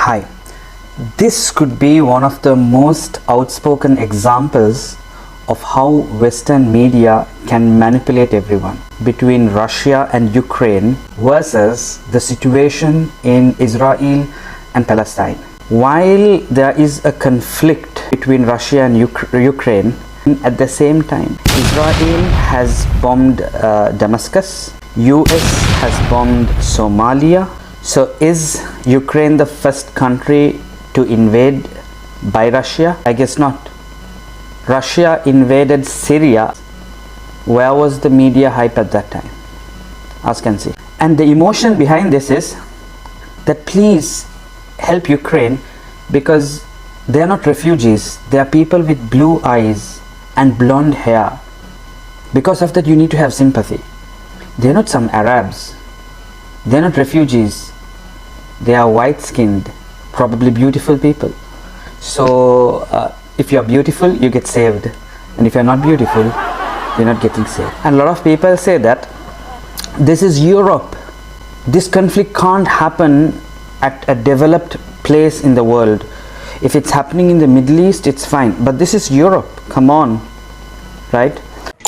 Hi. This could be one of the most outspoken examples of how Western media can manipulate everyone. Between Russia and Ukraine versus the situation in Israel and Palestine. While there is a conflict between Russia and Ukraine, at the same time, Israel has bombed Damascus, US has bombed Somalia. So is Ukraine the first country to invade by Russia? I guess not. Russia invaded Syria. Where was the media hype at that time? Ask and see. And the emotion behind this is that please help Ukraine, because they are not refugees. They are people with blue eyes and blonde hair. Because of that, you need to have sympathy. They are not some Arabs. They are not refugees. They are white-skinned, probably beautiful people. So if you are beautiful, you get saved. And if you are not beautiful, you're not getting saved. And a lot of people say that this is Europe. This conflict can't happen at a developed place in the world. If it's happening in the Middle East, it's fine. But this is Europe. Come on. Right?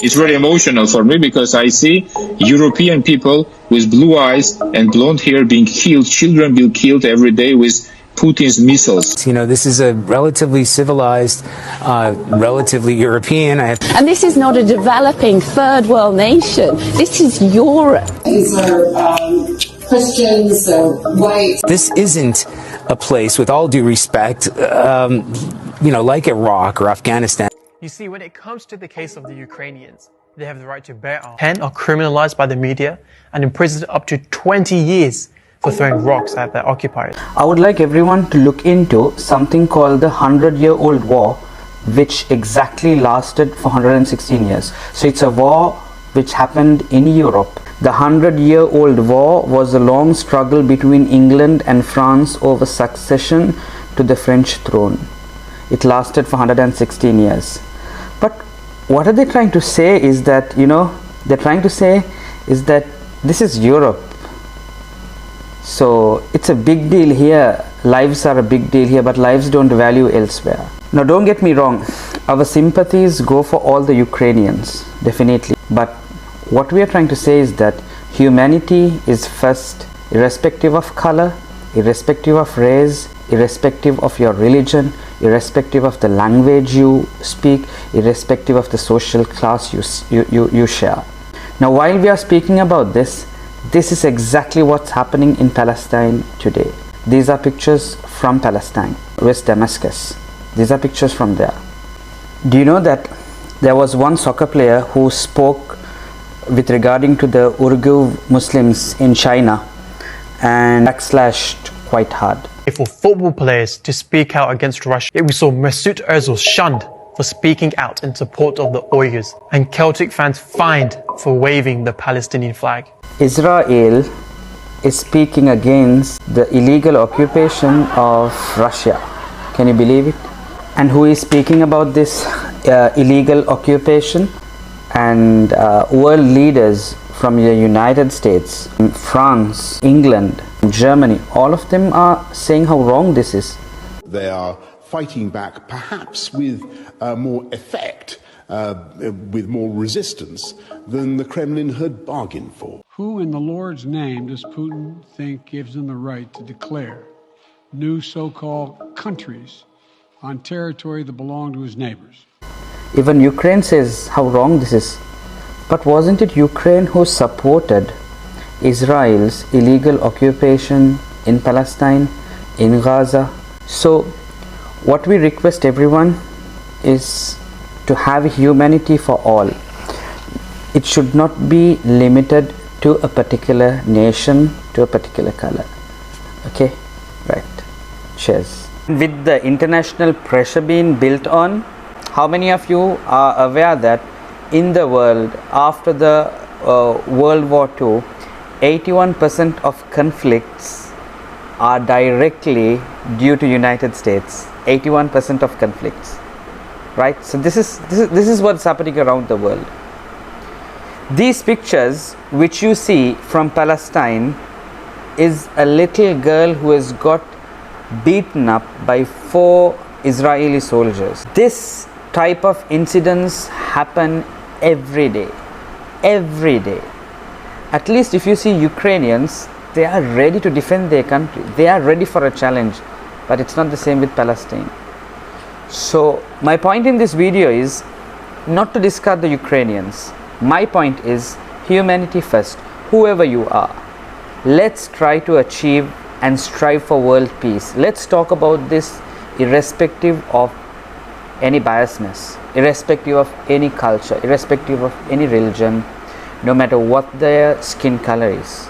It's very emotional for me because I see European people with blue eyes and blonde hair being killed, children being killed every day with Putin's missiles. You know, this is a relatively civilized, relatively European. And this is not a developing third world nation. This is Europe. These are Christians, white. This isn't a place, with all due respect, like Iraq or Afghanistan. You see, when it comes to the case of the Ukrainians, they have the right to bear arms. 10 are criminalized by the media and imprisoned up to 20 years for throwing rocks at their occupiers. I would like everyone to look into something called the 100-year-old war, which exactly lasted for 116 years. So it's a war which happened in Europe. The 100-year-old war was a long struggle between England and France over succession to the French throne. It lasted for 116 years. But what are they trying to say is that, they're trying to say is that this is Europe. So it's a big deal here. Lives are a big deal here, but lives don't value elsewhere. Now don't get me wrong. Our sympathies go for all the Ukrainians, definitely. But what we are trying to say is that humanity is first, irrespective of color, irrespective of race, irrespective of your religion, irrespective of the language you speak, irrespective of the social class you share. Now while we are speaking about this is exactly what's happening in Palestine today. These are pictures from Palestine, West Damascus. These are pictures from there. Do you know that there was one soccer player who spoke with regarding to the Uyghur Muslims in China and backslashed quite hard? For football players to speak out against Russia, yet we saw Mesut Ozil shunned for speaking out in support of the Uyghurs, and Celtic fans fined for waving the Palestinian flag. Israel is speaking against the illegal occupation of Russia. Can you believe it? And who is speaking about this illegal occupation? And world leaders from the United States, France, England, Germany, all of them are saying how wrong this is. They are fighting back, perhaps with more effect, with more resistance than the Kremlin had bargained for. Who in the Lord's name does Putin think gives him the right to declare new so-called countries on territory that belong to his neighbors? Even Ukraine says how wrong this is. But wasn't it Ukraine who supported Israel's illegal occupation in Palestine, in Gaza? So what we request everyone is to have humanity for all. It should not be limited to a particular nation, to a particular color. Okay? Right. Cheers. With the international pressure being built on, how many of you are aware that in the world after the World War II, 81% of conflicts are directly due to United States. 81% of conflicts, right? So this is what's happening around the world. These pictures which you see from Palestine is a little girl who has got beaten up by 4 Israeli soldiers. This type of incidents happen every day. Every day. At least if you see Ukrainians, they are ready to defend their country. They are ready for a challenge. But it's not the same with Palestine. So my point in this video is not to discard the Ukrainians. My point is humanity first. Whoever you are, let's try to achieve and strive for world peace. Let's talk about this irrespective of any biasness, irrespective of any culture, irrespective of any religion, no matter what their skin color is.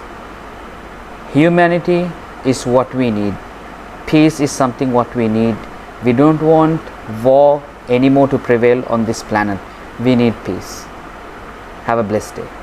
Humanity is what we need. Peace is something what we need. We don't want war anymore to prevail on this planet. We need peace. Have a blessed day.